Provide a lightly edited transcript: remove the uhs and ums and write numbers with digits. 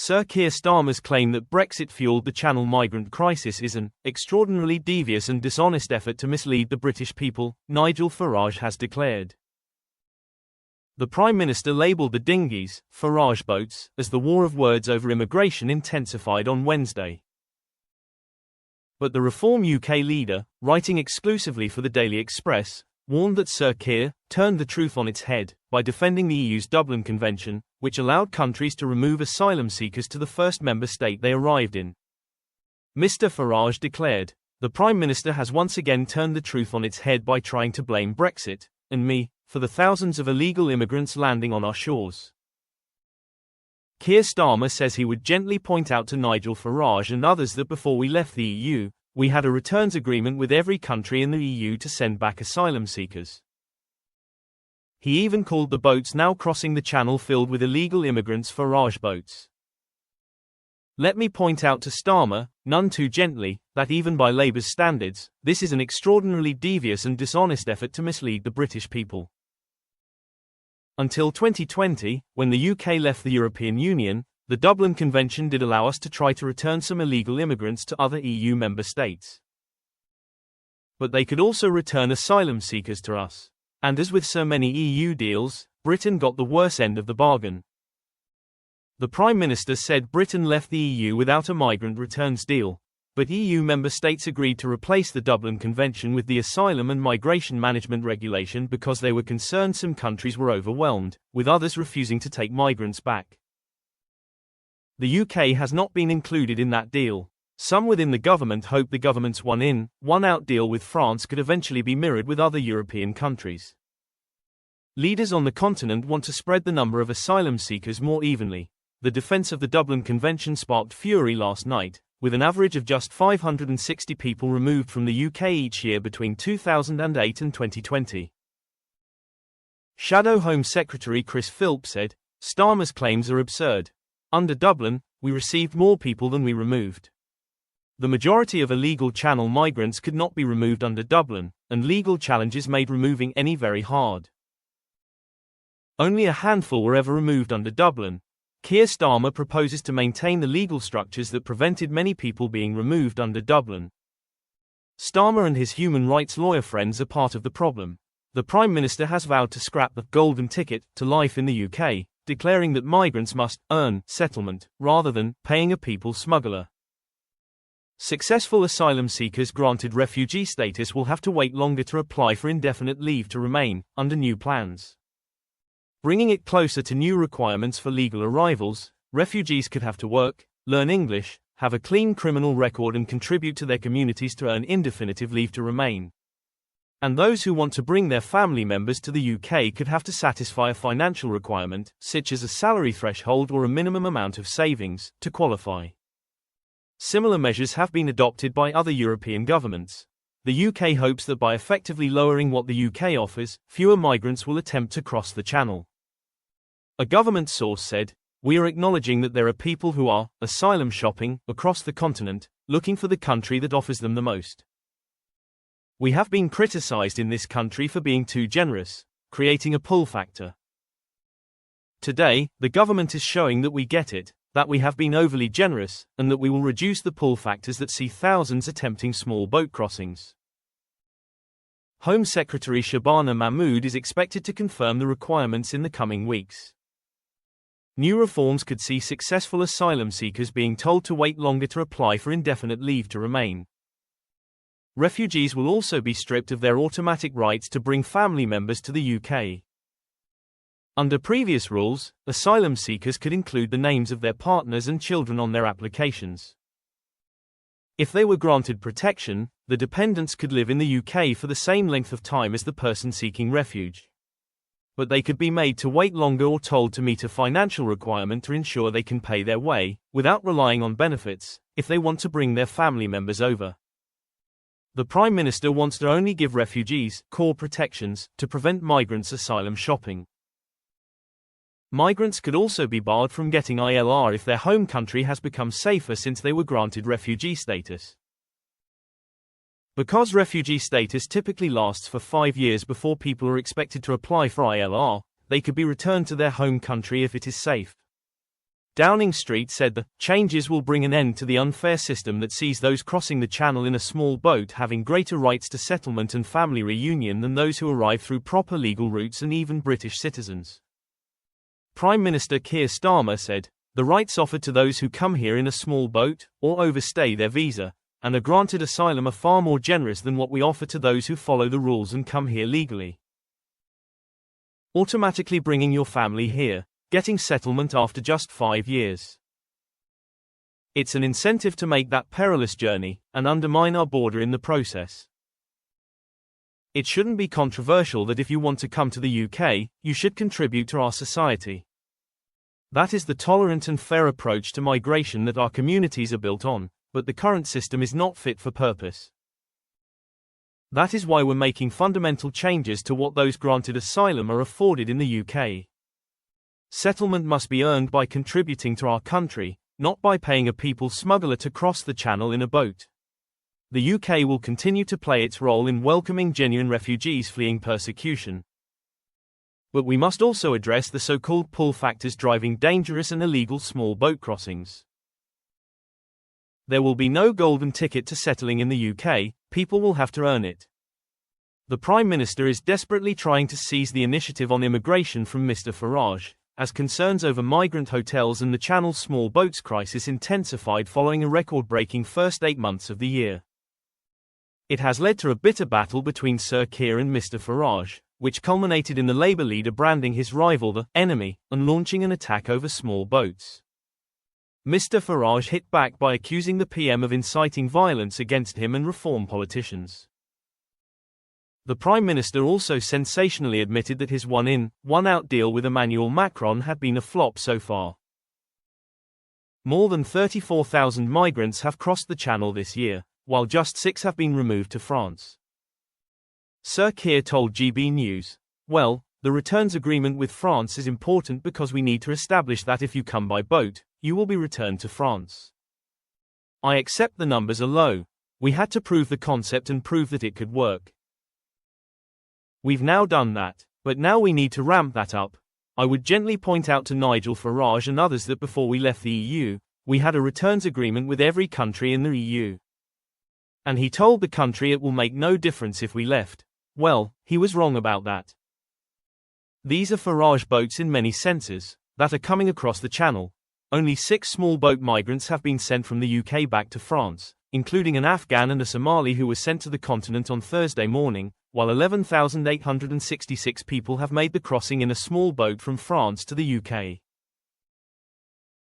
Sir Keir Starmer's claim that Brexit fueled the Channel migrant crisis is an extraordinarily devious and dishonest effort to mislead the British people, Nigel Farage has declared. The Prime Minister labelled the dinghies, Farage boats, as the war of words over immigration intensified on Wednesday. But the Reform UK leader, writing exclusively for the Daily Express, warned that Sir Keir turned the truth on its head by defending the EU's Dublin Convention, which allowed countries to remove asylum seekers to the first member state they arrived in. Mr. Farage declared, "The Prime Minister has once again turned the truth on its head by trying to blame Brexit, and me, for the thousands of illegal immigrants landing on our shores." Keir Starmer says he would gently point out to Nigel Farage and others that before we left the EU, we had a returns agreement with every country in the EU to send back asylum seekers. He even called the boats now crossing the Channel filled with illegal immigrants Farage boats. Let me point out to Starmer, none too gently, that even by Labour's standards, this is an extraordinarily devious and dishonest effort to mislead the British people. Until 2020, when the UK left the European Union, the Dublin Convention did allow us to try to return some illegal immigrants to other EU member states. But they could also return asylum seekers to us. And as with so many EU deals, Britain got the worse end of the bargain. The Prime Minister said Britain left the EU without a migrant returns deal, but EU member states agreed to replace the Dublin Convention with the Asylum and Migration Management Regulation because they were concerned some countries were overwhelmed, with others refusing to take migrants back. The UK has not been included in that deal. Some within the government hope the government's one-in, one-out deal with France could eventually be mirrored with other European countries. Leaders on the continent want to spread the number of asylum seekers more evenly. The defence of the Dublin Convention sparked fury last night, with an average of just 560 people removed from the UK each year between 2008 and 2020. Shadow Home Secretary Chris Philp said, "Starmer's claims are absurd. Under Dublin, we received more people than we removed. The majority of illegal Channel migrants could not be removed under Dublin, and legal challenges made removing any very hard. Only a handful were ever removed under Dublin." Keir Starmer proposes to maintain the legal structures that prevented many people being removed under Dublin. Starmer and his human rights lawyer friends are part of the problem. The Prime Minister has vowed to scrap the golden ticket to life in the UK, declaring that migrants must earn settlement, rather than paying a people smuggler. Successful asylum seekers granted refugee status will have to wait longer to apply for indefinite leave to remain, under new plans. Bringing it closer to new requirements for legal arrivals, refugees could have to work, learn English, have a clean criminal record and contribute to their communities to earn indefinite leave to remain. And those who want to bring their family members to the UK could have to satisfy a financial requirement, such as a salary threshold or a minimum amount of savings, to qualify. Similar measures have been adopted by other European governments. The UK hopes that by effectively lowering what the UK offers, fewer migrants will attempt to cross the Channel. A government source said, "We are acknowledging that there are people who are asylum shopping across the continent, looking for the country that offers them the most. We have been criticised in this country for being too generous, creating a pull factor. Today, the government is showing that we get it, that we have been overly generous, and that we will reduce the pull factors that see thousands attempting small boat crossings." Home Secretary Shabana Mahmood is expected to confirm the requirements in the coming weeks. New reforms could see successful asylum seekers being told to wait longer to apply for indefinite leave to remain. Refugees will also be stripped of their automatic rights to bring family members to the UK. Under previous rules, asylum seekers could include the names of their partners and children on their applications. If they were granted protection, the dependents could live in the UK for the same length of time as the person seeking refuge. But they could be made to wait longer or told to meet a financial requirement to ensure they can pay their way, without relying on benefits, if they want to bring their family members over. The Prime Minister wants to only give refugees core protections to prevent migrants asylum shopping. Migrants could also be barred from getting ILR if their home country has become safer since they were granted refugee status. Because refugee status typically lasts for 5 years before people are expected to apply for ILR, they could be returned to their home country if it is safe. Downing Street said the changes will bring an end to the unfair system that sees those crossing the channel in a small boat having greater rights to settlement and family reunion than those who arrive through proper legal routes and even British citizens. Prime Minister Keir Starmer said, "The rights offered to those who come here in a small boat, or overstay their visa, and are granted asylum are far more generous than what we offer to those who follow the rules and come here legally. Automatically bringing your family here, getting settlement after just 5 years. It's an incentive to make that perilous journey, and undermine our border in the process. It shouldn't be controversial that if you want to come to the UK, you should contribute to our society. That is the tolerant and fair approach to migration that our communities are built on, but the current system is not fit for purpose. That is why we're making fundamental changes to what those granted asylum are afforded in the UK. Settlement must be earned by contributing to our country, not by paying a people smuggler to cross the channel in a boat. The UK will continue to play its role in welcoming genuine refugees fleeing persecution. But we must also address the so-called pull factors driving dangerous and illegal small boat crossings. There will be no golden ticket to settling in the UK, people will have to earn it. The Prime Minister is desperately trying to seize the initiative on immigration from Mr. Farage, as concerns over migrant hotels and the Channel's small boats crisis intensified following a record-breaking first 8 months of the year. It has led to a bitter battle between Sir Keir and Mr. Farage, which culminated in the Labour leader branding his rival the enemy and launching an attack over small boats. Mr. Farage hit back by accusing the PM of inciting violence against him and reform politicians. The Prime Minister also sensationally admitted that his one-in, one-out deal with Emmanuel Macron had been a flop so far. More than 34,000 migrants have crossed the Channel this year, while just 6 have been removed to France. Sir Keir told GB News, "Well, the returns agreement with France is important because we need to establish that if you come by boat, you will be returned to France. I accept the numbers are low. We had to prove the concept and prove that it could work. We've now done that, but now we need to ramp that up." I would gently point out to Nigel Farage and others that before we left the EU, we had a returns agreement with every country in the EU. And he told the country it will make no difference if we left. Well, he was wrong about that. These are Farage boats in many senses, that are coming across the Channel. Only 6 small boat migrants have been sent from the UK back to France, including an Afghan and a Somali who were sent to the continent on Thursday morning, while 11,866 people have made the crossing in a small boat from France to the UK.